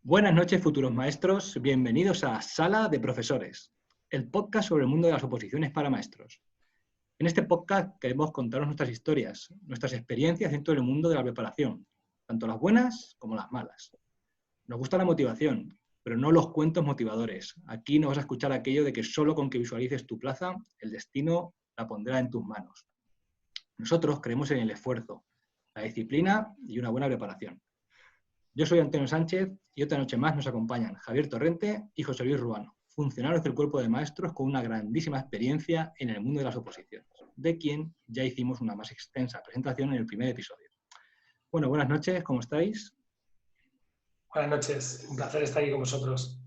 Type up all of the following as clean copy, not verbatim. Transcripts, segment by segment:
Buenas noches, futuros maestros. Bienvenidos a Sala de Profesores, el podcast sobre el mundo de las oposiciones para maestros. En este podcast queremos contaros nuestras historias, nuestras experiencias dentro del mundo de la preparación, tanto las buenas como las malas. Nos gusta la motivación, pero no los cuentos motivadores. Aquí no vas a escuchar aquello de que solo con que visualices tu plaza, el destino la pondrá en tus manos. Nosotros creemos en el esfuerzo, la disciplina y una buena preparación. Yo soy Antonio Sánchez y otra noche más nos acompañan Javier Torrente y José Luis Ruano, funcionarios del Cuerpo de Maestros con una grandísima experiencia en el mundo de las oposiciones, de quien ya hicimos una más extensa presentación en el primer episodio. Bueno, buenas noches, ¿cómo estáis? Buenas noches, un placer estar aquí con vosotros.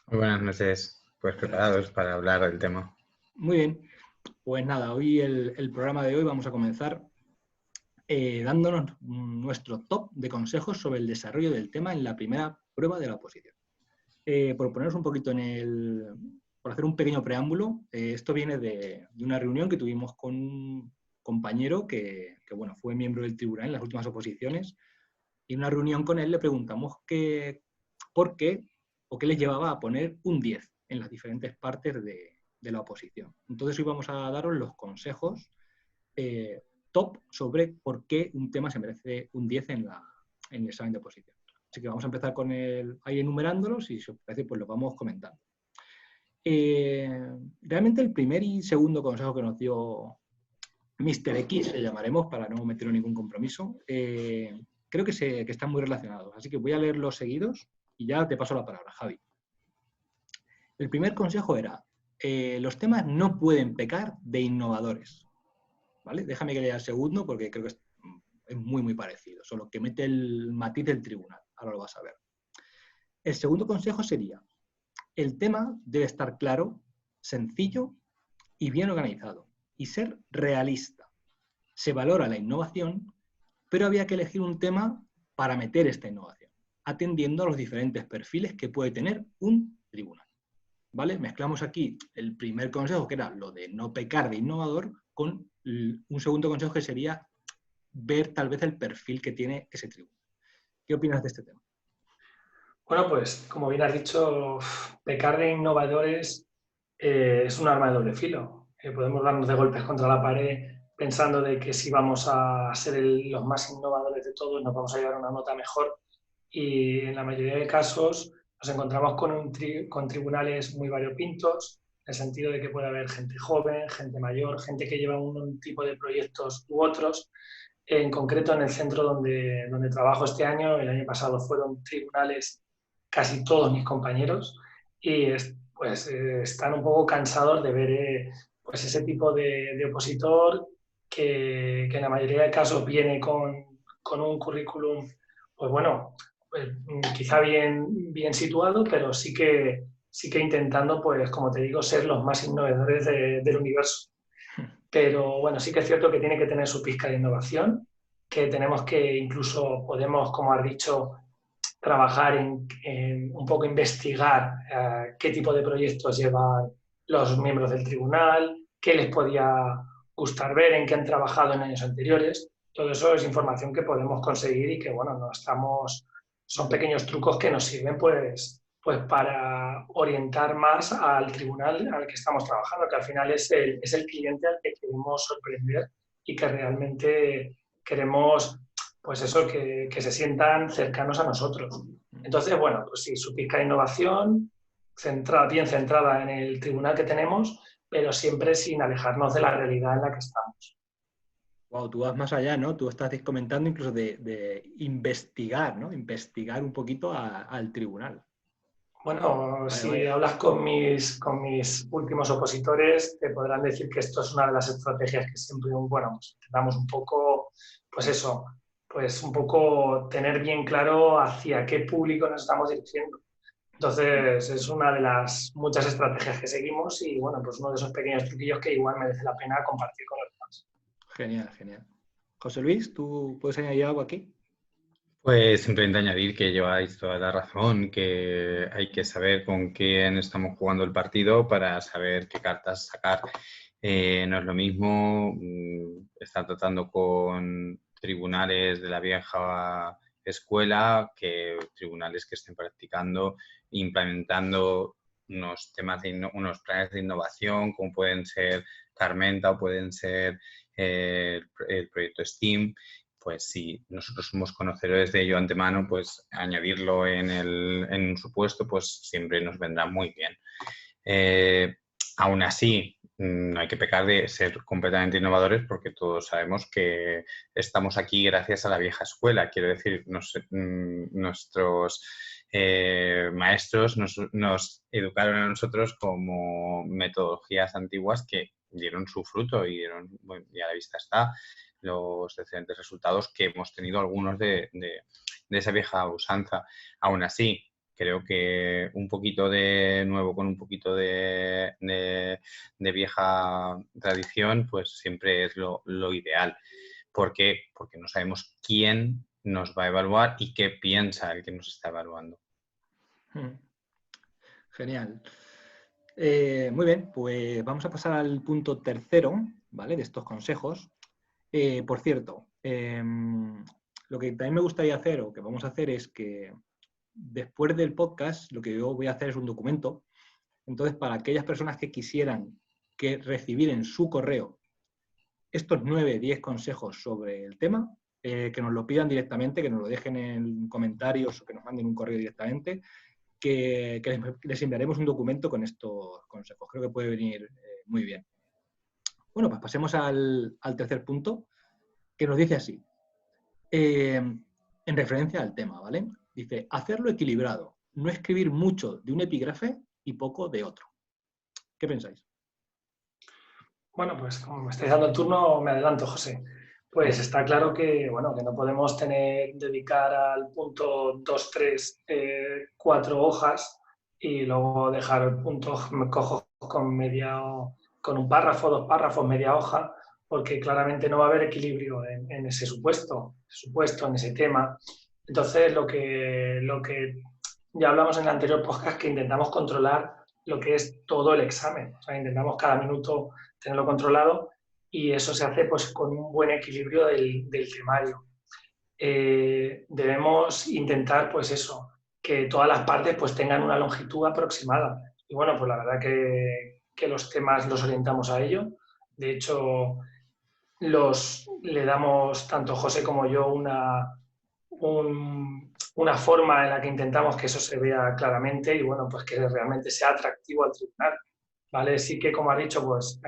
Muy buenas noches, pues preparados para hablar del tema. Muy bien, pues nada, hoy el programa de hoy vamos a comenzar dándonos nuestro top de consejos sobre el desarrollo del tema en la primera prueba de la oposición. Por poneros un poquito por hacer un pequeño preámbulo, esto viene de una reunión que tuvimos con un compañero que bueno, fue miembro del tribunal en las últimas oposiciones, y en una reunión con él le preguntamos por qué o qué les llevaba a poner un 10 en las diferentes partes de la oposición. Entonces hoy vamos a daros los consejos top sobre por qué un tema se merece un 10 en el examen de oposición. Así que vamos a empezar ahí enumerándolos y si os parece pues los vamos comentando. Realmente el primer y segundo consejo que nos dio Mr. X, le llamaremos para no meter en ningún compromiso, creo que están muy relacionados. Así que voy a leerlos seguidos y ya te paso la palabra, Javi. El primer consejo era, los temas no pueden pecar de innovadores. ¿Vale? Déjame que lea el segundo porque creo que es muy, muy parecido, solo que mete el matiz del tribunal. Ahora lo vas a ver. El segundo consejo sería, el tema debe estar claro, sencillo y bien organizado, y ser realista. Se valora la innovación, pero había que elegir un tema para meter esta innovación, atendiendo a los diferentes perfiles que puede tener un tribunal. ¿Vale? Mezclamos aquí el primer consejo, que era lo de no pecar de innovador, con un segundo consejo que sería ver tal vez el perfil que tiene ese tribunal. ¿Qué opinas de este tema? Bueno, pues como bien has dicho, pecar de innovadores es un arma de doble filo. Podemos darnos de golpes contra la pared pensando de que si vamos a ser los más innovadores de todos nos vamos a llevar una nota mejor, y en la mayoría de casos nos encontramos con tribunales muy variopintos, en el sentido de que puede haber gente joven, gente mayor, gente que lleva un tipo de proyectos u otros. En concreto, en el centro donde trabajo este año, el año pasado fueron tribunales casi todos mis compañeros, y pues están un poco cansados de ver pues ese tipo de opositor que en la mayoría de casos viene con un currículum, pues bueno, pues, quizá bien situado, pero sí que intentando, pues como te digo, ser los más innovadores del universo. Pero bueno, sí que es cierto que tiene que tener su pizca de innovación, que tenemos que incluso podemos, como has dicho, trabajar en un poco investigar qué tipo de proyectos llevan los miembros del tribunal, qué les podía gustar ver, en qué han trabajado en años anteriores. Todo eso es información que podemos conseguir y que, bueno, son pequeños trucos que nos sirven pues para orientar más al tribunal al que estamos trabajando, que al final es el cliente al que queremos sorprender y que realmente queremos, pues eso, que se sientan cercanos a nosotros. Entonces, bueno, pues sí, su pizca de innovación, bien centrada en el tribunal que tenemos, pero siempre sin alejarnos de la realidad en la que estamos. Wow, tú vas más allá, ¿no? Tú estás comentando incluso de investigar, ¿no? Investigar un poquito al tribunal. Bueno, Vaya, si vaya. hablas con mis últimos opositores, te podrán decir que esto es una de las estrategias que siempre, bueno, pues intentamos un poco, pues eso, pues un poco tener bien claro hacia qué público nos estamos dirigiendo. Entonces, es una de las muchas estrategias que seguimos y, bueno, pues uno de esos pequeños truquillos que igual merece la pena compartir con los demás. Genial, genial. José Luis, ¿tú puedes añadir algo aquí? Pues simplemente añadir que lleváis toda la razón, que hay que saber con quién estamos jugando el partido para saber qué cartas sacar. No es lo mismo estar tratando con tribunales de la vieja escuela, que tribunales que estén practicando, implementando unos temas unos planes de innovación, como pueden ser Carmenta o pueden ser el proyecto STEAM. Pues si nosotros somos conocedores de ello antemano, pues añadirlo en un supuesto, pues siempre nos vendrá muy bien. Aún así, no hay que pecar de ser completamente innovadores porque todos sabemos que estamos aquí gracias a la vieja escuela. Quiero decir, nuestros maestros nos educaron a nosotros como metodologías antiguas que dieron su fruto y a la vista está los excelentes resultados que hemos tenido algunos de esa vieja usanza. Aún así, creo que un poquito de nuevo con un poquito de vieja tradición, pues siempre es lo ideal. ¿Por qué? Porque no sabemos quién nos va a evaluar y qué piensa el que nos está evaluando. Genial. Muy bien, pues vamos a pasar al punto tercero, ¿vale? De estos consejos. Por cierto, lo que también me gustaría hacer, o que vamos a hacer, es que después del podcast, lo que yo voy a hacer es un documento. Entonces, para aquellas personas que quisieran recibir en su correo estos 9-10 consejos sobre el tema, que nos lo pidan directamente, que nos lo dejen en comentarios o que nos manden un correo directamente, que les enviaremos un documento con estos consejos. Creo que puede venir muy bien. Bueno, pues pasemos al tercer punto, que nos dice así, en referencia al tema, ¿vale? Dice, hacerlo equilibrado, no escribir mucho de un epígrafe y poco de otro. ¿Qué pensáis? Bueno, pues como me estáis dando el turno, me adelanto, José. Pues está claro que, bueno, que no podemos dedicar al punto 2, 3, 4 hojas y luego dejar el punto cojo con un párrafo, 2 párrafos, media hoja, porque claramente no va a haber equilibrio en ese supuesto, en ese tema. Entonces, lo que ya hablamos en el anterior podcast, que intentamos controlar lo que es todo el examen. O sea, intentamos cada minuto tenerlo controlado y eso se hace pues con un buen equilibrio del temario. Debemos intentar pues eso, que todas las partes pues tengan una longitud aproximada. Y bueno, pues la verdad que los temas los orientamos a ello. De hecho, le damos, tanto José como yo, una forma en la que intentamos que eso se vea claramente y bueno, pues que realmente sea atractivo al tribunal, ¿vale? Sí que, como ha dicho, pues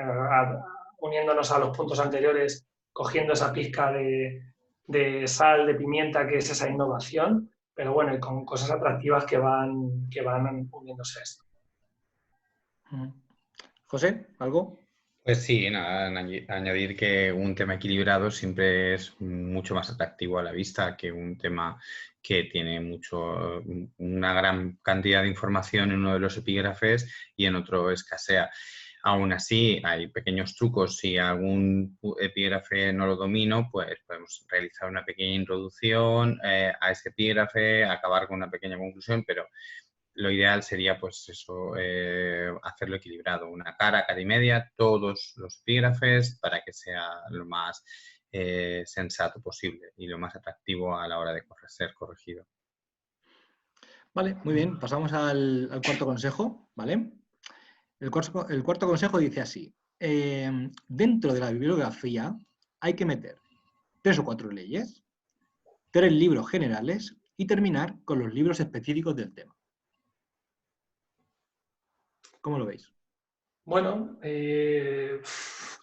uniéndonos a los puntos anteriores, cogiendo esa pizca de sal, de pimienta, que es esa innovación, pero bueno, y con cosas atractivas que van uniéndose a esto. José, ¿algo? Pues sí, nada, añadir que un tema equilibrado siempre es mucho más atractivo a la vista que un tema que tiene una gran cantidad de información en uno de los epígrafes y en otro escasea. Aún así, hay pequeños trucos. Si algún epígrafe no lo domino, pues podemos realizar una pequeña introducción a ese epígrafe, acabar con una pequeña conclusión, pero lo ideal sería, pues eso, hacerlo equilibrado, una cara y media, todos los epígrafes para que sea lo más sensato posible y lo más atractivo a la hora de ser corregido. Vale, muy bien. Pasamos al cuarto consejo, ¿vale? El cuarto consejo dice así. Dentro de la bibliografía hay que meter 3 o 4 leyes, 3 libros generales y terminar con los libros específicos del tema. ¿Cómo lo veis? Bueno,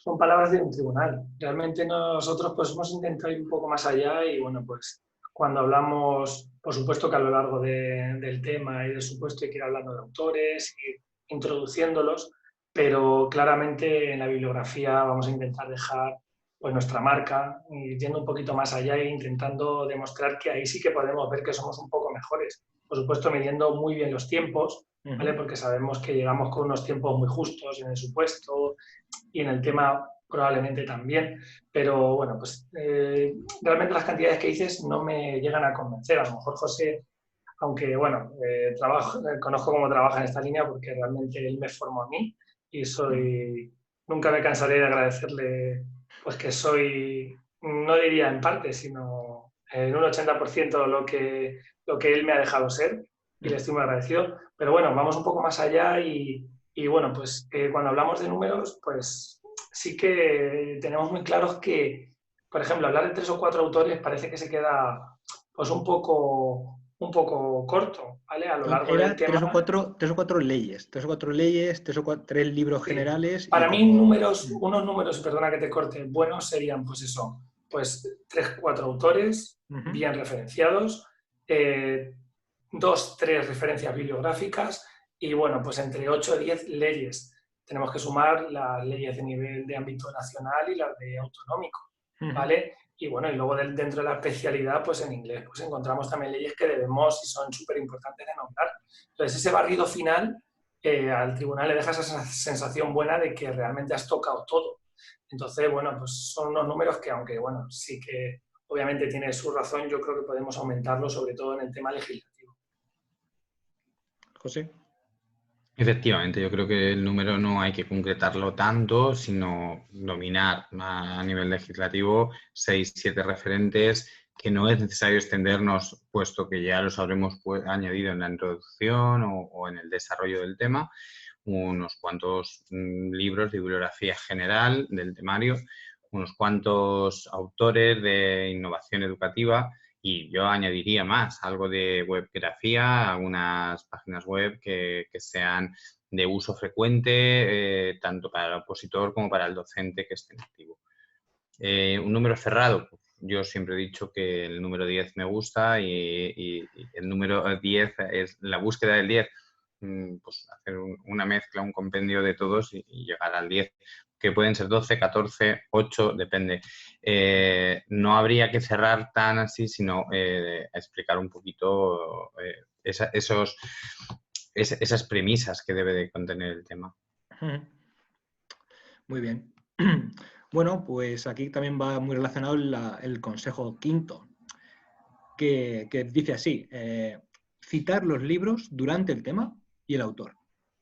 son palabras de un tribunal. Realmente nosotros pues hemos intentado ir un poco más allá y bueno, pues cuando hablamos, por supuesto que a lo largo del tema y del supuesto hay que ir hablando de autores, ir introduciéndolos, pero claramente en la bibliografía vamos a intentar dejar pues nuestra marca, yendo un poquito más allá e intentando demostrar que ahí sí que podemos ver que somos un poco mejores. Por supuesto, midiendo muy bien los tiempos, ¿vale? Porque sabemos que llegamos con unos tiempos muy justos en el supuesto y en el tema probablemente también, pero bueno, pues realmente las cantidades que dices no me llegan a convencer. A lo mejor José, aunque bueno, conozco cómo trabaja en esta línea porque realmente él me formó a mí y nunca me cansaré de agradecerle pues que soy, no diría en parte, sino en un 80% lo que él me ha dejado ser y le estoy muy agradecido. Pero bueno, vamos un poco más allá y bueno, pues cuando hablamos de números, pues sí que tenemos muy claros que, por ejemplo, hablar de 3 o 4 autores parece que se queda pues un poco corto, ¿vale? A lo largo del Era tema. tres o cuatro leyes, tres libros Sí. generales y Para mí como... unos números, perdona que te corte, buenos serían pues eso, pues 3, 4 autores bien referenciados, 2, 3 referencias bibliográficas y bueno, pues entre 8 y 10 leyes. Tenemos que sumar las leyes de nivel de ámbito nacional y las de autonómico, ¿vale? Y bueno, y luego dentro de la especialidad, pues en inglés, pues encontramos también leyes que debemos y son súper importantes de nombrar. Entonces, ese barrido final al tribunal le deja esa sensación buena de que realmente has tocado todo. Entonces, bueno, pues son unos números que, aunque, bueno, sí que obviamente tiene su razón, yo creo que podemos aumentarlo, sobre todo en el tema legislativo. José. Efectivamente, yo creo que el número no hay que concretarlo tanto, sino dominar a nivel legislativo 6, 7 referentes, que no es necesario extendernos, puesto que ya los habremos añadido en la introducción o en el desarrollo del tema, unos cuantos libros de bibliografía general del temario, unos cuantos autores de innovación educativa. Y yo añadiría más, algo de webgrafía, algunas páginas web que sean de uso frecuente, tanto para el opositor como para el docente que esté en activo. Un número cerrado, yo siempre he dicho que el número 10 me gusta y el número 10 es la búsqueda del 10, pues hacer una mezcla, un compendio de todos y llegar al 10. Que pueden ser 12, 14, 8, depende. No habría que cerrar tan así, sino explicar un poquito esas premisas que debe de contener el tema. Muy bien. Bueno, pues aquí también va muy relacionado el consejo quinto, que dice así, citar los libros durante el tema y el autor.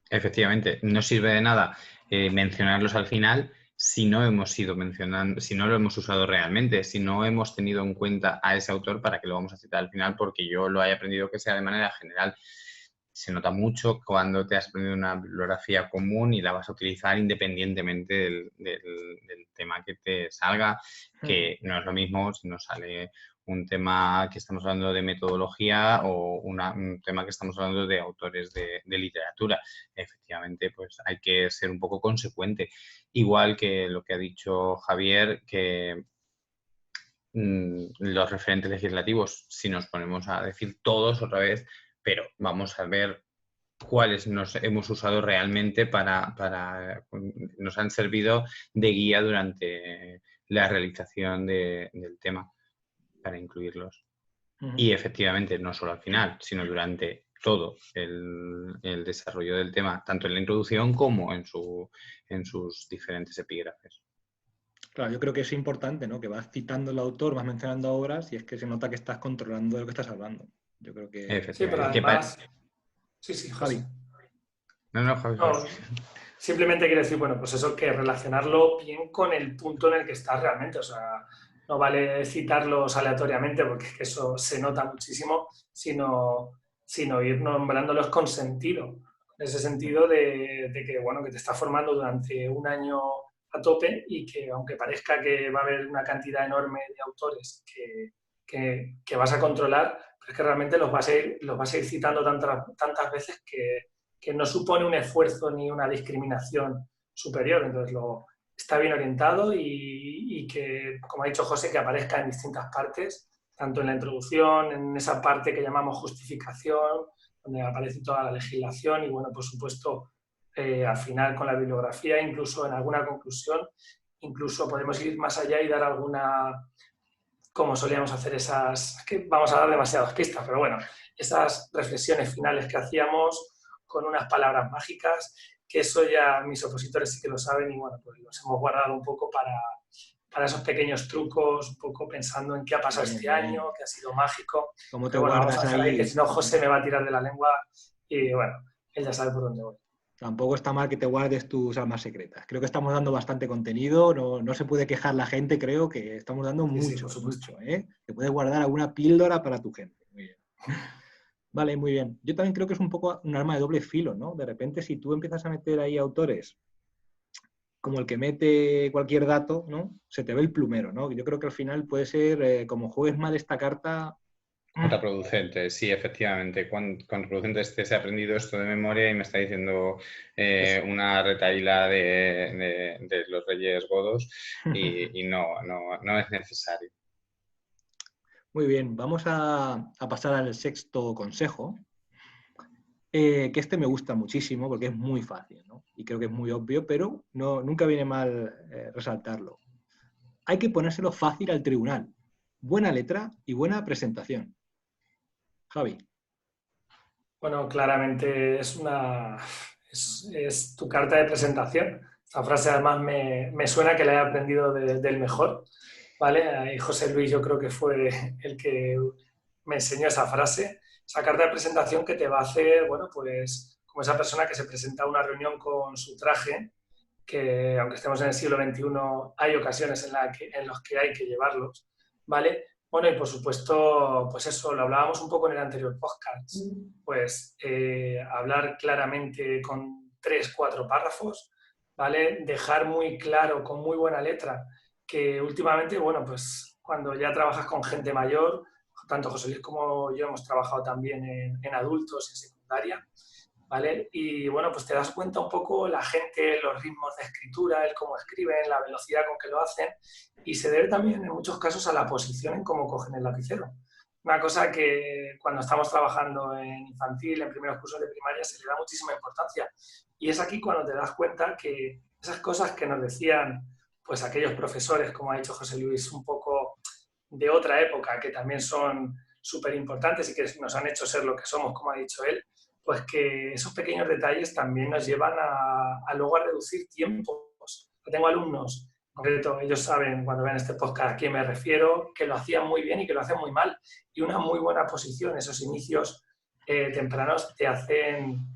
Efectivamente, no sirve de nada mencionarlos al final si no hemos ido mencionando, si no lo hemos usado realmente, si no hemos tenido en cuenta a ese autor para que lo vamos a citar al final, porque yo lo haya aprendido que sea de manera general. Se nota mucho cuando te has aprendido una bibliografía común y la vas a utilizar independientemente del tema que te salga, que no es lo mismo si nos sale un tema que estamos hablando de metodología o un tema que estamos hablando de autores de literatura. Efectivamente, pues hay que ser un poco consecuente. Igual que lo que ha dicho Javier, que los referentes legislativos, si nos ponemos a decir todos otra vez, pero vamos a ver cuáles nos hemos usado realmente nos han servido de guía durante la realización del tema para incluirlos. Y efectivamente, no solo al final, sino durante todo el desarrollo del tema, tanto en la introducción como en sus diferentes epígrafes. Claro, yo creo que es importante, ¿no? Que vas citando al autor, vas mencionando obras y es que se nota que estás controlando de lo que estás hablando. Yo creo que... Sí, pero además... Sí, José. Javi. No, Javi. No, simplemente quiero decir, bueno, pues eso, que relacionarlo bien con el punto en el que estás realmente. O sea, no vale citarlos aleatoriamente porque eso se nota muchísimo, sino ir nombrándolos con sentido. En ese sentido de que, bueno, que te estás formando durante un año a tope y que aunque parezca que va a haber una cantidad enorme de autores que vas a controlar, pero es que realmente los vas a ir citando tantas veces que no supone un esfuerzo ni una discriminación superior. Entonces, está bien orientado y que, como ha dicho José, que aparezca en distintas partes, tanto en la introducción, en esa parte que llamamos justificación, donde aparece toda la legislación y, bueno, por supuesto, al final con la bibliografía, incluso en alguna conclusión, incluso podemos ir más allá y dar alguna, como solíamos hacer es que vamos a dar demasiadas pistas, pero bueno, esas reflexiones finales que hacíamos con unas palabras mágicas, que eso ya mis opositores sí que lo saben y bueno, pues los hemos guardado un poco para esos pequeños trucos, un poco pensando en qué ha pasado este año, que ha sido mágico. ¿Cómo te pero bueno, guardas vamos a dejar ahí? que si no José me va a tirar de la lengua y bueno, él ya sabe por dónde voy. Tampoco está mal que te guardes tus armas secretas. Creo que estamos dando bastante contenido, no se puede quejar la gente, creo que estamos dando Sí, mucho, por supuesto. mucho, ¿eh? Te puedes guardar alguna píldora para tu gente. Muy bien. Vale, muy bien. Yo también creo que es un poco un arma de doble filo, ¿no? De repente, si tú empiezas a meter ahí autores como el que mete cualquier dato, ¿no? Se te ve el plumero, ¿no? Yo creo que al final puede ser, como juegues mal esta carta. Contraproducente, sí, efectivamente. Contraproducente se ha aprendido esto de memoria y me está diciendo una retahíla de los Reyes Godos y no es necesario. Muy bien, vamos a pasar al sexto consejo, que este me gusta muchísimo porque es muy fácil, ¿no? Y creo que es muy obvio, pero nunca viene mal resaltarlo. Hay que ponérselo fácil al tribunal. Buena letra y buena presentación. Javi. Bueno, claramente es tu carta de presentación. Esta frase además me suena que la he aprendido del mejor, ¿vale? Y José Luis yo creo que fue el que me enseñó esa frase, esa carta de presentación que te va a hacer, bueno, pues como esa persona que se presenta a una reunión con su traje, que aunque estemos en el siglo XXI, hay ocasiones en las que hay que llevarlos, ¿vale? Bueno, y por supuesto, pues eso, lo hablábamos un poco en el anterior podcast, pues hablar claramente con 3, 4 párrafos, ¿vale? Dejar muy claro, con muy buena letra, que últimamente, bueno, pues cuando ya trabajas con gente mayor, tanto José Luis como yo hemos trabajado también en adultos, en secundaria, ¿vale? Y bueno, pues te das cuenta un poco la gente, los ritmos de escritura, el cómo escriben, la velocidad con que lo hacen, y se debe también en muchos casos a la posición en cómo cogen el lapicero. Una cosa que cuando estamos trabajando en infantil, en primeros cursos de primaria, se le da muchísima importancia. Y es aquí cuando te das cuenta que esas cosas que nos decían pues aquellos profesores, como ha dicho José Luis, un poco de otra época, que también son súper importantes y que nos han hecho ser lo que somos, como ha dicho él, pues que esos pequeños detalles también nos llevan a luego a reducir tiempos. Yo tengo alumnos, en concreto, ellos saben cuando ven este podcast a quién me refiero, que lo hacían muy bien y que lo hacen muy mal. Y una muy buena posición, esos inicios tempranos te hacen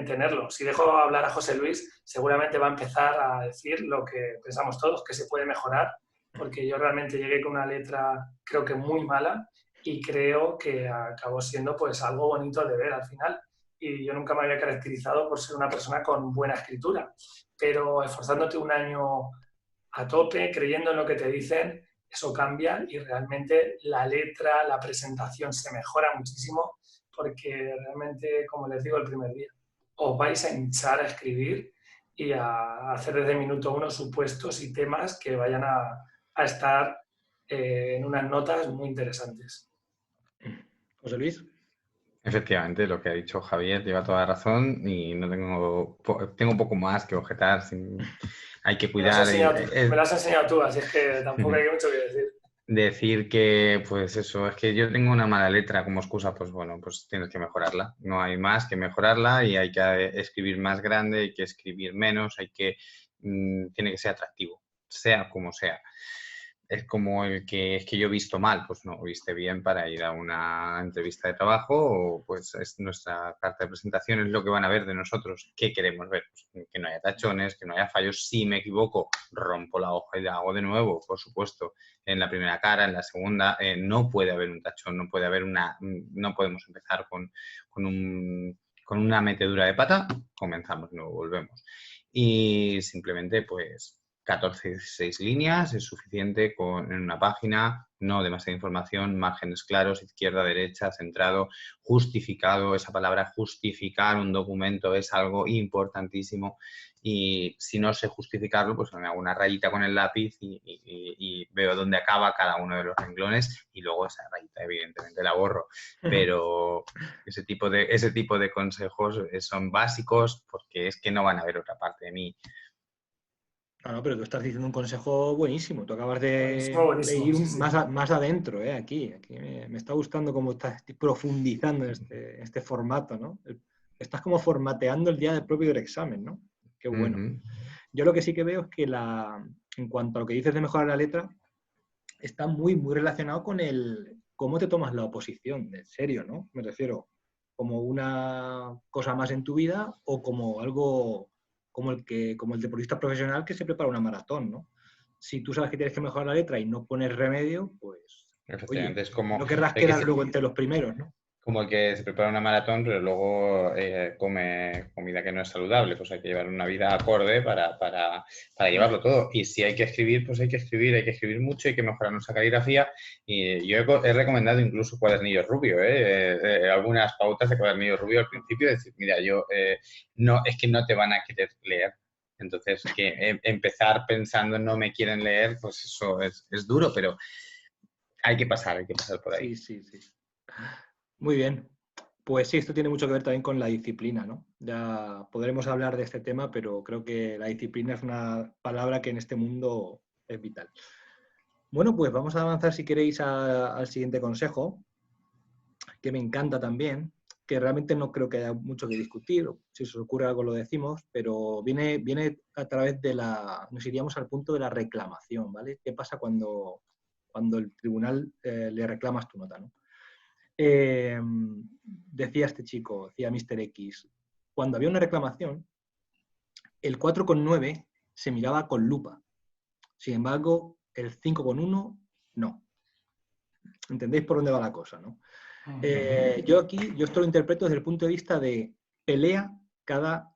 tenerlo. Si dejo hablar a José Luis, seguramente va a empezar a decir lo que pensamos todos, que se puede mejorar, porque yo realmente llegué con una letra creo que muy mala y creo que acabó siendo pues algo bonito de ver al final. Y yo nunca me había caracterizado por ser una persona con buena escritura, pero esforzándote un año a tope, creyendo en lo que te dicen, eso cambia y realmente la letra, la presentación se mejora muchísimo porque realmente, como les digo el primer día, os vais a hinchar a escribir y a hacer desde el minuto 1 supuestos y temas que vayan a estar en unas notas muy interesantes. José Luis. Efectivamente, lo que ha dicho Javier lleva toda la razón y no tengo poco más que objetar. Hay que cuidar. Me lo has enseñado tú, así es que tampoco hay mucho que decir. Decir que, pues eso, es que yo tengo una mala letra como excusa, pues bueno, pues tienes que mejorarla. No hay más que mejorarla y hay que escribir más grande, hay que escribir menos, tiene que ser atractivo, sea como sea. Es como es que yo he visto mal, pues no, viste bien para ir a una entrevista de trabajo o pues es nuestra carta de presentación, es lo que van a ver de nosotros. ¿Qué queremos ver? Pues que no haya tachones, que no haya fallos. Si me equivoco, rompo la hoja y la hago de nuevo, por supuesto. En la primera cara, en la segunda, no puede haber un tachón, no podemos empezar con una metedura de pata, comenzamos, no volvemos. Y simplemente, pues 14, 16 líneas es suficiente en una página, no demasiada información, márgenes claros, izquierda, derecha, centrado, justificado. Esa palabra justificar un documento es algo importantísimo y si no sé justificarlo, pues me hago una rayita con el lápiz y veo dónde acaba cada uno de los renglones y luego esa rayita evidentemente la borro. Pero ese tipo de consejos son básicos porque es que no van a ver otra parte de mí. No, pero tú estás diciendo un consejo buenísimo. Tú acabas de buenísimo, ir sí, sí. más adentro, aquí me está gustando cómo estás profundizando en este formato, ¿no? Estás como formateando el día del propio examen, ¿no? Qué bueno. Yo lo que sí que veo es que en cuanto a lo que dices de mejorar la letra, está muy, muy relacionado con cómo te tomas la oposición, en serio, ¿no? Me refiero, como una cosa más en tu vida o como algo como el deportista profesional que se prepara una maratón, ¿no? Si tú sabes que tienes que mejorar la letra y no pones remedio, pues, Efectivamente, oye, es como no querrás el que quedar luego entre los primeros, ¿no? como el que se prepara una maratón, pero luego come comida que no es saludable. Pues hay que llevar una vida acorde para llevarlo todo. Y si hay que escribir, pues hay que escribir mucho, hay que mejorar nuestra caligrafía. Y yo he recomendado incluso cuadernillos rubios, algunas pautas de cuadernillo rubio al principio, decir, mira, no, es que no te van a querer leer. Entonces, que empezar pensando en no me quieren leer, pues eso es duro, pero hay que pasar por ahí. Sí. Muy bien. Pues sí, esto tiene mucho que ver también con la disciplina, ¿no? Ya podremos hablar de este tema, pero creo que la disciplina es una palabra que en este mundo es vital. Bueno, pues vamos a avanzar, si queréis, al siguiente consejo, que me encanta también, que realmente no creo que haya mucho que discutir, si se os ocurre algo lo decimos, pero viene a través nos iríamos al punto de la reclamación, ¿vale? ¿Qué pasa cuando el tribunal le reclamas tu nota, ¿no? Decía este chico, decía Mr. X, cuando había una reclamación, el 4,9 se miraba con lupa. Sin embargo, el 5,1 no. ¿Entendéis por dónde va la cosa, no? Yo esto lo interpreto desde el punto de vista de pelea cada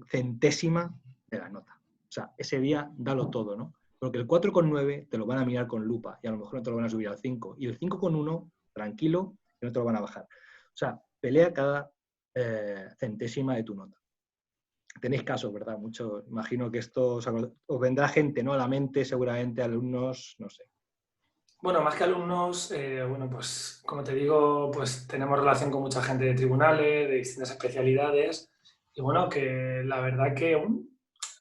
centésima de la nota. O sea, ese día dalo todo, ¿no? Porque el 4,9 te lo van a mirar con lupa y a lo mejor no te lo van a subir al 5. Y el 5,1, tranquilo, que no te lo van a bajar. O sea, pelea cada centésima de tu nota. Tenéis casos, ¿verdad? Mucho, imagino que esto os vendrá gente, ¿no? A la mente, seguramente alumnos, no sé. Bueno, más que alumnos, bueno, pues como te digo, pues tenemos relación con mucha gente de tribunales, de distintas especialidades, y bueno, que la verdad que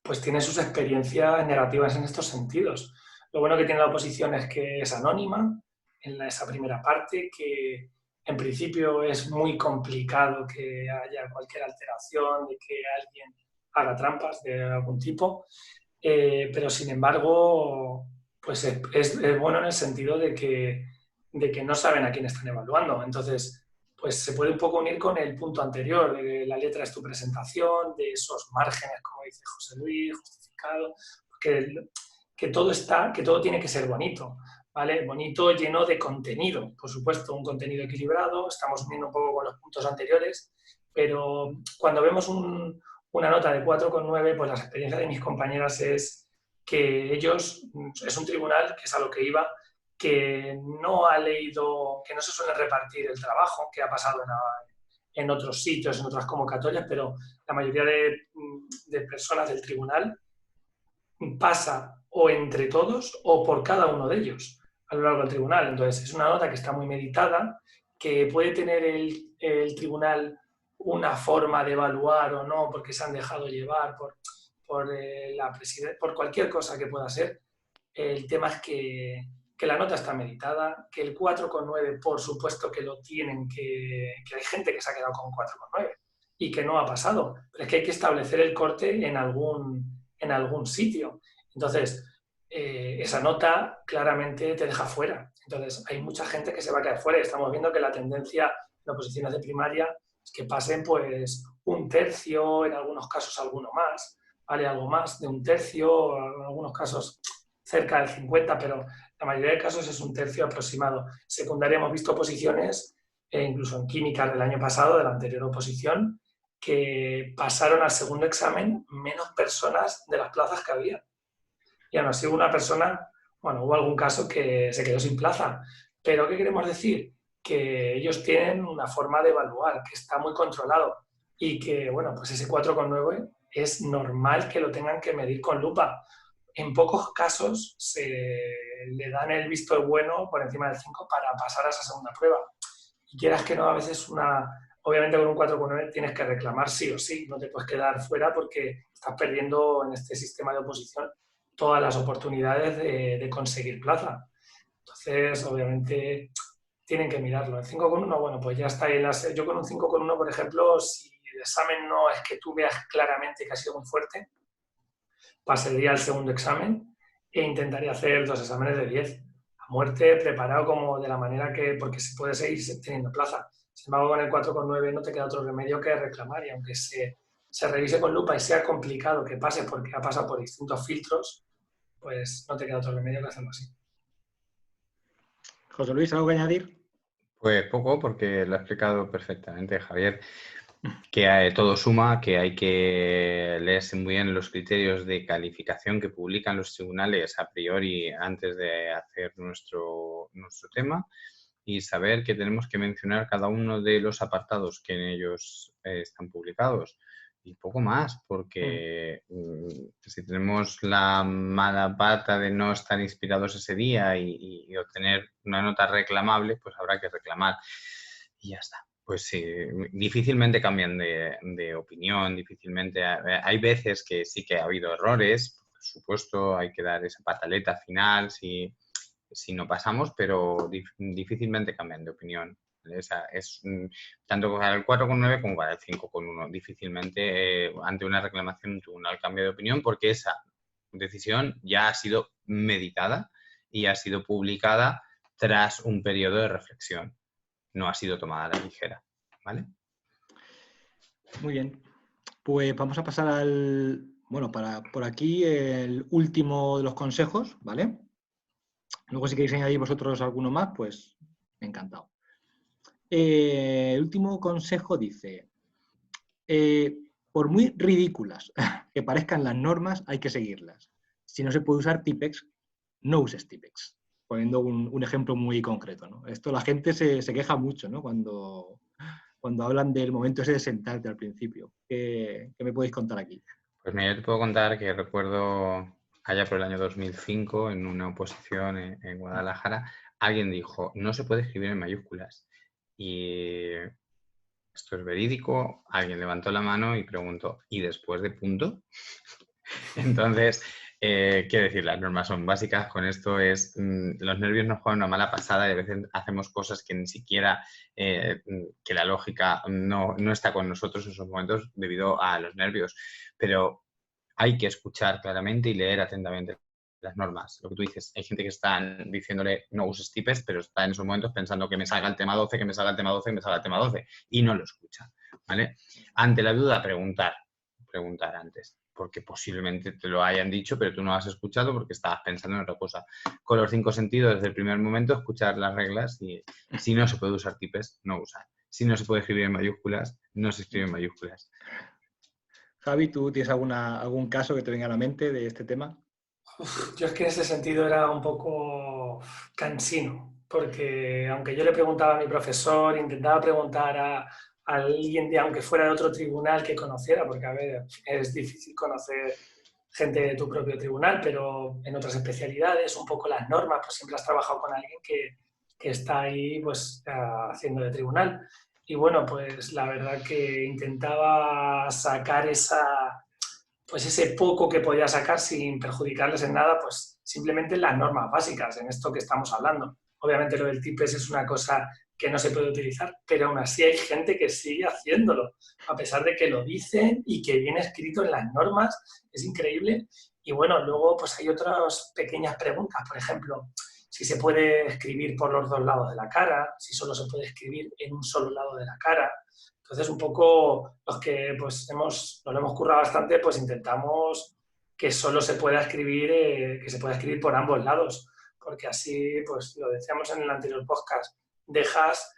pues tiene sus experiencias negativas en estos sentidos. Lo bueno que tiene la oposición es que es anónima en esa primera parte, que en principio es muy complicado que haya cualquier alteración, de que alguien haga trampas de algún tipo, pero sin embargo pues es bueno en el sentido de que no saben a quién están evaluando. Entonces, pues se puede un poco unir con el punto anterior, de la letra es tu presentación, de esos márgenes, como dice José Luis, justificado, que todo tiene que ser bonito, ¿vale? Bonito, lleno de contenido, por supuesto, un contenido equilibrado, estamos uniendo un poco con los puntos anteriores, pero cuando vemos una nota de 4,9, pues la experiencia de mis compañeras es que ellos, es un tribunal, que es a lo que iba, que no ha leído, que no se suele repartir el trabajo, que ha pasado en otros sitios, en otras convocatorias, pero la mayoría de personas del tribunal pasa o entre todos o por cada uno de ellos a lo largo del tribunal. Entonces, es una nota que está muy meditada, que puede tener el tribunal una forma de evaluar o no, porque se han dejado llevar por cualquier cosa que pueda ser. El tema es que la nota está meditada, que el 4,9 por supuesto que lo tienen, que hay gente que se ha quedado con 4,9 y que no ha pasado, pero es que hay que establecer el corte en algún sitio. Entonces, esa nota claramente te deja fuera. Entonces, hay mucha gente que se va a quedar fuera y estamos viendo que la tendencia en oposiciones de primaria es que pasen pues un tercio, en algunos casos alguno más, ¿vale? Algo más de un tercio, en algunos casos cerca del 50, pero la mayoría de casos es un tercio aproximado. Secundaria hemos visto oposiciones, incluso en química del año pasado, de la anterior oposición, que pasaron al segundo examen menos personas de las plazas que había. Y aún así hubo una persona, bueno, hubo algún caso que se quedó sin plaza. Pero ¿qué queremos decir? Que ellos tienen una forma de evaluar, que está muy controlado y que, bueno, pues ese 4,9 es normal que lo tengan que medir con lupa. En pocos casos se le dan el visto bueno por encima del 5 para pasar a esa segunda prueba. Y quieras que no, a veces obviamente con un 4,9 tienes que reclamar sí o sí, no te puedes quedar fuera porque estás perdiendo en este sistema de oposición todas las oportunidades de conseguir plaza. Entonces, obviamente, tienen que mirarlo. El 5,1, bueno, pues ya está ahí. Yo con un 5,1, por ejemplo, si el examen no es que tú veas claramente que ha sido muy fuerte, pasaría al segundo examen e intentaría hacer 2 exámenes de 10. A muerte, preparado como de la manera que, porque se puede seguir teniendo plaza. Sin embargo, con el 4,9 no te queda otro remedio que reclamar, y aunque se revise con lupa y sea complicado que pase porque ha pasado por distintos filtros, pues no te queda otro remedio que hacerlo así. José Luis, ¿algo que añadir? Pues poco, porque lo ha explicado perfectamente Javier, que todo suma, que hay que leerse muy bien los criterios de calificación que publican los tribunales a priori antes de hacer nuestro tema, y saber que tenemos que mencionar cada uno de los apartados que en ellos están publicados. Y poco más, porque si tenemos la mala pata de no estar inspirados ese día y obtener una nota reclamable, pues habrá que reclamar y ya está. Pues sí, difícilmente cambian de opinión, difícilmente. Hay veces que sí que ha habido errores, por supuesto, hay que dar esa pataleta final si no pasamos, pero difícilmente cambian de opinión. Es tanto para el 4,9 como para el 5,1. Difícilmente ante una reclamación un tribunal cambia de opinión, porque esa decisión ya ha sido meditada y ha sido publicada tras un periodo de reflexión. No ha sido tomada a la ligera, ¿vale? Muy bien. Pues vamos a pasar al... Bueno, por aquí el último de los consejos, ¿vale? Luego si queréis añadir vosotros alguno más, pues encantado. El último consejo dice, por muy ridículas que parezcan las normas, hay que seguirlas. Si no se puede usar Tipex, no uses Tipex. Poniendo un ejemplo muy concreto, ¿no? Esto la gente se queja mucho, ¿no? Cuando hablan del momento ese de sentarte al principio. ¿Qué me podéis contar aquí? Pues mira, yo te puedo contar que recuerdo allá por el año 2005, en una oposición en Guadalajara, alguien dijo, no se puede escribir en mayúsculas. Y esto es verídico, alguien levantó la mano y preguntó, ¿y después de punto? Entonces, quiero decir, las normas son básicas. Con esto los nervios nos juegan una mala pasada y a veces hacemos cosas que ni siquiera, que la lógica no está con nosotros en esos momentos debido a los nervios. Pero hay que escuchar claramente y leer atentamente las normas. Lo que tú dices, hay gente que está diciéndole no uses tipes, pero está en esos momentos pensando que me salga el tema 12, que me salga el tema 12, que me salga el tema 12 y no lo escucha, ¿vale? Ante la duda, preguntar antes, porque posiblemente te lo hayan dicho, pero tú no has escuchado porque estabas pensando en otra cosa. Con los 5 sentidos, desde el primer momento, escuchar las reglas y si no se puede usar tipes, no usar. Si no se puede escribir en mayúsculas, no se escribe en mayúsculas. Javi, ¿tú tienes algún caso que te venga a la mente de este tema? Yo es que en ese sentido era un poco cansino, porque aunque yo le preguntaba a mi profesor, intentaba preguntar a alguien, aunque fuera de otro tribunal que conociera, porque a ver, es difícil conocer gente de tu propio tribunal, pero en otras especialidades, un poco las normas, pues siempre has trabajado con alguien que está ahí pues haciendo de tribunal. Y bueno, pues la verdad que intentaba sacar pues ese poco que podía sacar sin perjudicarles en nada, pues simplemente las normas básicas en esto que estamos hablando. Obviamente lo del TIPES es una cosa que no se puede utilizar, pero aún así hay gente que sigue haciéndolo, a pesar de que lo dicen y que viene escrito en las normas, es increíble. Y bueno, luego pues hay otras pequeñas preguntas, por ejemplo, si se puede escribir por los dos lados de la cara, si solo se puede escribir en un solo lado de la cara. Entonces, un poco los que pues nos lo hemos currado bastante, pues intentamos que solo se pueda escribir, que se pueda escribir por ambos lados, porque así, pues lo decíamos en el anterior podcast, dejas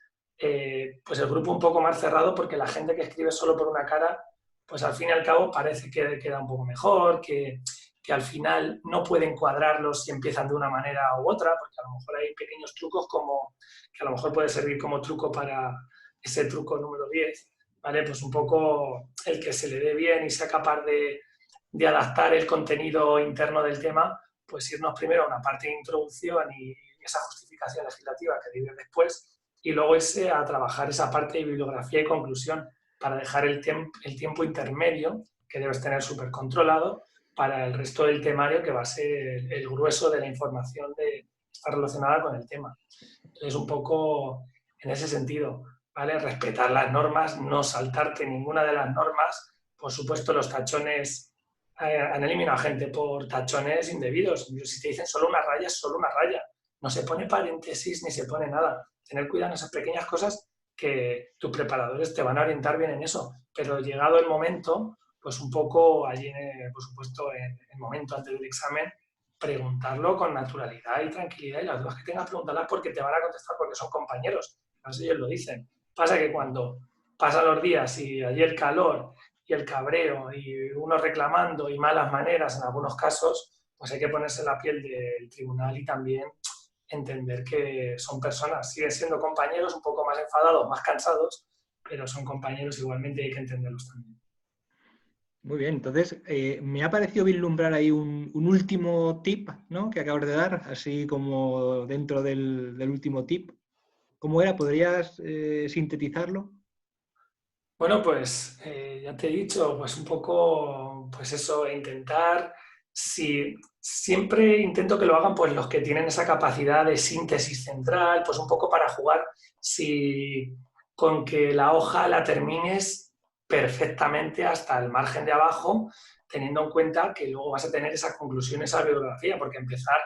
pues el grupo un poco más cerrado, porque la gente que escribe solo por una cara, pues al fin y al cabo parece que queda un poco mejor, que al final no pueden cuadrarlos si empiezan de una manera u otra, porque a lo mejor hay pequeños trucos como que a lo mejor puede servir como truco para ese truco número 10, ¿vale? Pues un poco el que se le dé bien y sea capaz de adaptar el contenido interno del tema, pues irnos primero a una parte de introducción y esa justificación legislativa que viene después, y luego irse a trabajar esa parte de bibliografía y conclusión para dejar el tiempo intermedio, que debes tener súper controlado, para el resto del temario, que va a ser el grueso de la información está relacionada con el tema. Entonces, un poco en ese sentido, ¿vale? Respetar las normas, no saltarte ninguna de las normas. Por supuesto, los tachones, han eliminado gente por tachones indebidos. Si te dicen solo una raya, es solo una raya. No se pone paréntesis ni se pone nada. Tener cuidado en esas pequeñas cosas que tus preparadores te van a orientar bien en eso, pero llegado el momento, pues un poco allí, por supuesto, en el momento antes del examen, preguntarlo con naturalidad y tranquilidad, y las dudas que tengas, preguntarlas porque te van a contestar porque son compañeros, así ellos lo dicen. Pasa que cuando pasan los días y hay el calor y el cabreo y uno reclamando y malas maneras en algunos casos, pues hay que ponerse en la piel del tribunal y también entender que son personas, siguen siendo compañeros un poco más enfadados, más cansados, pero son compañeros igualmente y hay que entenderlos también. Muy bien, entonces me ha parecido vislumbrar ahí un último tip, ¿no?, que acabas de dar, así como dentro del último tip. ¿Cómo era? ¿Podrías sintetizarlo? Bueno, pues ya te he dicho, pues un poco, pues eso, intentar, si siempre intento que lo hagan pues los que tienen esa capacidad de síntesis central, pues un poco para jugar, si con que la hoja la termines perfectamente hasta el margen de abajo, teniendo en cuenta que luego vas a tener esa conclusión, esa bibliografía, porque empezar,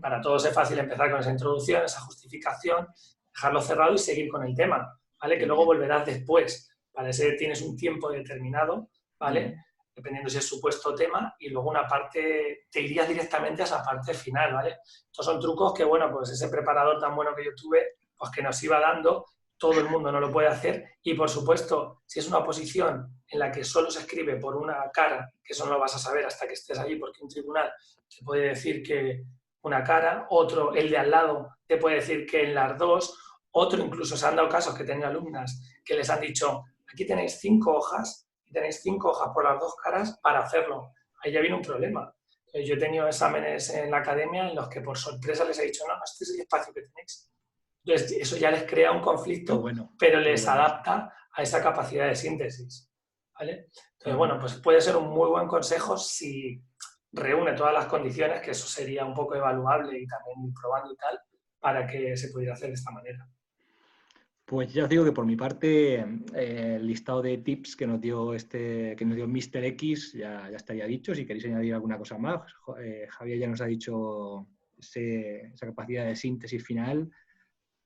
para todos es fácil empezar con esa introducción, esa justificación, dejarlo cerrado y seguir con el tema, ¿vale? Que luego volverás después. Para ese tienes un tiempo determinado, ¿vale? Dependiendo si es supuesto tema, y luego una parte, te irías directamente a esa parte final, ¿vale? Estos son trucos que, bueno, pues ese preparador tan bueno que yo tuve, pues que nos iba dando, todo el mundo no lo puede hacer, y por supuesto, si es una posición en la que solo se escribe por una cara, que eso no lo vas a saber hasta que estés allí, porque un tribunal te puede decir que una cara, otro, el de al lado, te puede decir que en las dos, otro incluso se han dado casos que tenía alumnas que les han dicho, aquí tenéis 5 hojas y tenéis 5 hojas por las 2 caras para hacerlo. Ahí ya viene un problema. Yo he tenido exámenes en la academia en los que por sorpresa les he dicho, no, este es el espacio que tenéis. Entonces, eso ya les crea un conflicto, bueno, pero les adapta a esa capacidad de síntesis, ¿vale? Entonces, bueno, pues puede ser un muy buen consejo si reúne todas las condiciones, que eso sería un poco evaluable y también ir probando y tal, para que se pudiera hacer de esta manera. Pues ya os digo que por mi parte el listado de tips que nos dio Mr. X ya estaría dicho. Si queréis añadir alguna cosa más, Javier ya nos ha dicho esa capacidad de síntesis final.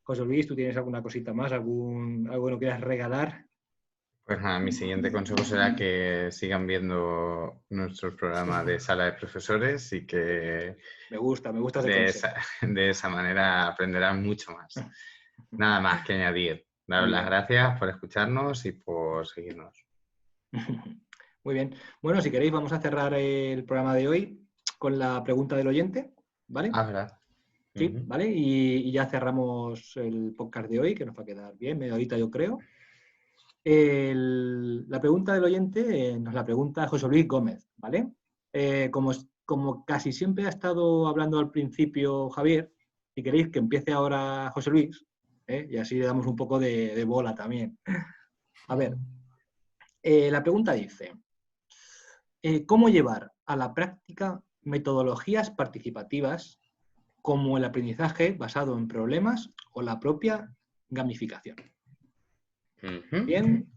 José Luis, ¿tú tienes alguna cosita más? ¿Algo que nos quieras regalar? Pues nada, mi siguiente consejo será que sigan viendo nuestro programa de sala de profesores y que Me gusta ese consejo. de esa manera aprenderán mucho más. Nada más que añadir. Daros las gracias por escucharnos y por seguirnos. Muy bien. Bueno, si queréis vamos a cerrar el programa de hoy con la pregunta del oyente, ¿vale? Ah, ¿verdad? Sí, ¿vale? Y ya cerramos el podcast de hoy, que nos va a quedar bien, media horita yo creo. La pregunta del oyente nos la pregunta José Luis Gómez, ¿vale? Como casi siempre ha estado hablando al principio Javier, si queréis que empiece ahora José Luis, y así le damos un poco de bola también. A ver, la pregunta dice, ¿cómo llevar a la práctica metodologías participativas como el aprendizaje basado en problemas o la propia gamificación? Bien.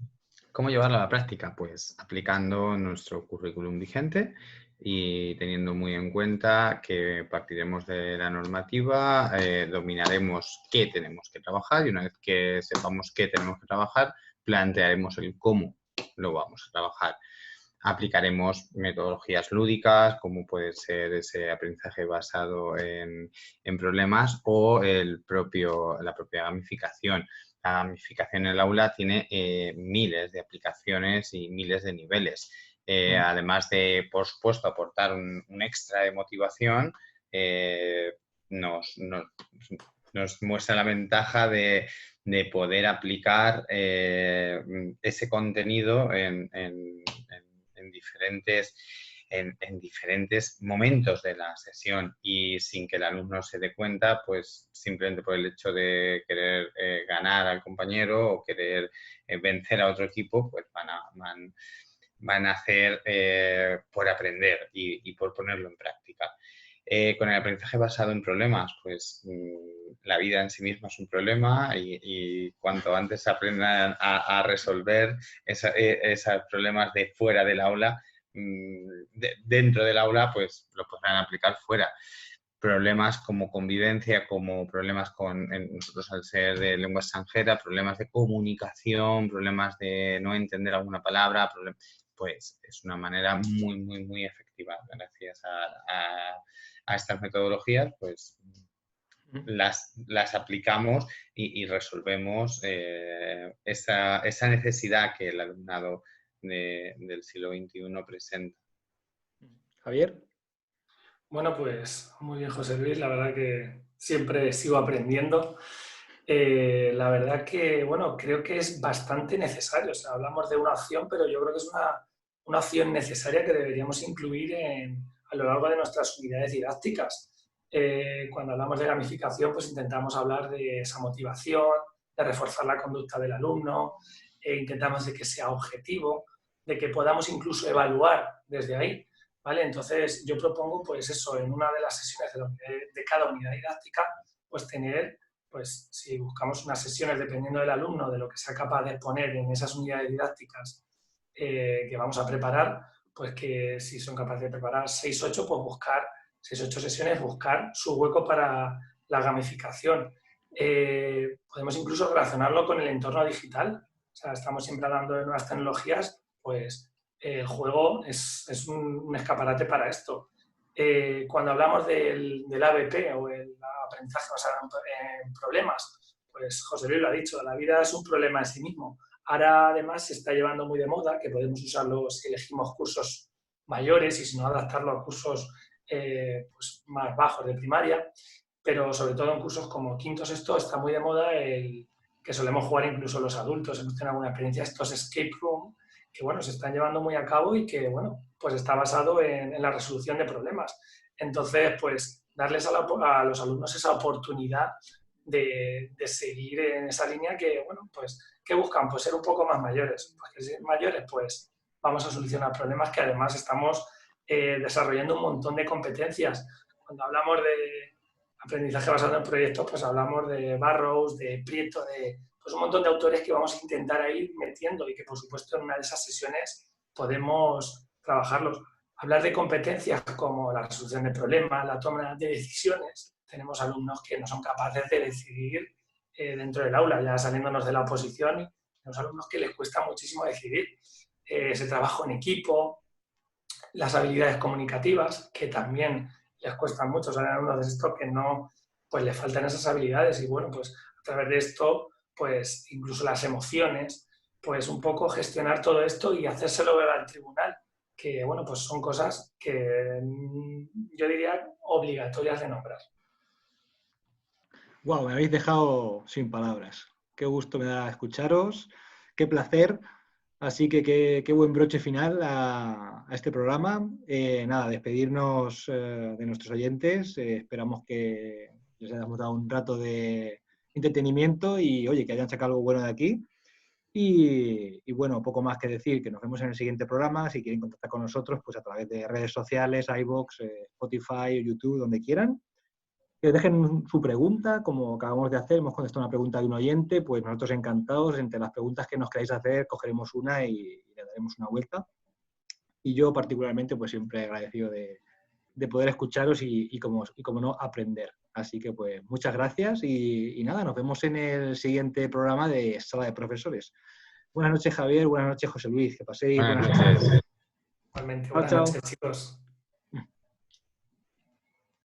¿Cómo llevarlo a la práctica? Pues aplicando nuestro currículum vigente y teniendo muy en cuenta que partiremos de la normativa, dominaremos qué tenemos que trabajar y una vez que sepamos qué tenemos que trabajar, plantearemos el cómo lo vamos a trabajar. Aplicaremos metodologías lúdicas, como puede ser ese aprendizaje basado en problemas o la propia gamificación. La gamificación en el aula tiene miles de aplicaciones y miles de niveles. Además de, por supuesto, aportar un extra de motivación, nos muestra la ventaja de poder aplicar ese contenido en diferentes momentos de la sesión y sin que el alumno se dé cuenta, pues simplemente por el hecho de querer ganar al compañero o querer vencer a otro equipo, pues van a hacer por aprender y por ponerlo en práctica. Con el aprendizaje basado en problemas, pues la vida en sí misma es un problema y cuanto antes aprendan a resolver esos problemas de fuera del aula, dentro del aula, pues lo podrán aplicar fuera. problemas como convivencia, como problemas con nosotros al ser de lengua extranjera, problemas de comunicación, problemas de no entender alguna palabra, pues es una manera muy, muy, muy efectiva. Gracias a estas metodologías, pues las aplicamos y resolvemos esa necesidad que el alumnado del siglo XXI presenta. Javier. Bueno, pues muy bien, José Luis. La verdad que siempre sigo aprendiendo. La verdad que, bueno, creo que es bastante necesario. O sea, hablamos de una opción, pero yo creo que es una opción necesaria que deberíamos incluir a lo largo de nuestras unidades didácticas. Cuando hablamos de gamificación, pues intentamos hablar de esa motivación, de reforzar la conducta del alumno, intentamos de que sea objetivo, de que podamos incluso evaluar desde ahí, ¿vale? Entonces, yo propongo, pues eso, en una de las sesiones de cada unidad didáctica, pues tener, pues si buscamos unas sesiones dependiendo del alumno, de lo que sea capaz de exponer en esas unidades didácticas que vamos a preparar, pues que si son capaces de preparar 6-8, pues buscar 6-8 sesiones, buscar su hueco para la gamificación. Podemos incluso relacionarlo con el entorno digital. O sea, estamos siempre hablando de nuevas tecnologías, pues el juego es un escaparate para esto. Cuando hablamos del ABP o el aprendizaje basado en problemas, pues José Luis lo ha dicho, la vida es un problema en sí mismo. Ahora además se está llevando muy de moda que podemos usarlo si elegimos cursos mayores y si no adaptarlo a cursos pues más bajos de primaria, pero sobre todo en cursos como quinto, sexto está muy de moda el que solemos jugar incluso los adultos. Hemos tenido alguna experiencia, estos escape room, que bueno, se están llevando muy a cabo y que bueno, pues está basado en la resolución de problemas. Entonces, pues darles a los alumnos esa oportunidad de seguir en esa línea que, bueno, pues, ¿qué buscan? Pues ser un poco más mayores. Pues que ser mayores, pues vamos a solucionar problemas que además estamos desarrollando un montón de competencias. Cuando hablamos de aprendizaje basado en proyectos, pues hablamos de Burroughs, de Prieto, de pues un montón de autores que vamos a intentar ir metiendo y que, por supuesto, en una de esas sesiones podemos trabajarlos. Hablar de competencias como la resolución de problemas, la toma de decisiones. Tenemos alumnos que no son capaces de decidir dentro del aula, ya saliéndonos de la oposición. Tenemos alumnos que les cuesta muchísimo decidir. Ese trabajo en equipo, las habilidades comunicativas, que también les cuestan mucho. Son alumnos de esto que no, pues les faltan esas habilidades y bueno, pues a través de esto, pues incluso las emociones, pues un poco gestionar todo esto y hacérselo ver al tribunal, que bueno, pues son cosas que yo diría obligatorias de nombrar. Wow, me habéis dejado sin palabras. Qué gusto me da escucharos, qué placer. Así que qué buen broche final a este programa. Nada, despedirnos de nuestros oyentes. Esperamos que les hayamos dado un rato de entretenimiento y, oye, que hayan sacado algo bueno de aquí. Y bueno, poco más que decir, que nos vemos en el siguiente programa. Si quieren contactar con nosotros, pues a través de redes sociales, iVoox, Spotify o YouTube, donde quieran. Que dejen su pregunta, como acabamos de hacer, hemos contestado una pregunta de un oyente, pues nosotros encantados, entre las preguntas que nos queráis hacer, cogeremos una y le daremos una vuelta. Y yo particularmente, pues siempre agradecido de poder escucharos y como no, aprender. Así que pues muchas gracias y nada, nos vemos en el siguiente programa de Sala de Profesores. Buenas noches, Javier, buenas noches, José Luis, que paséis buenas noches. Igualmente, Buenas noches, chicos.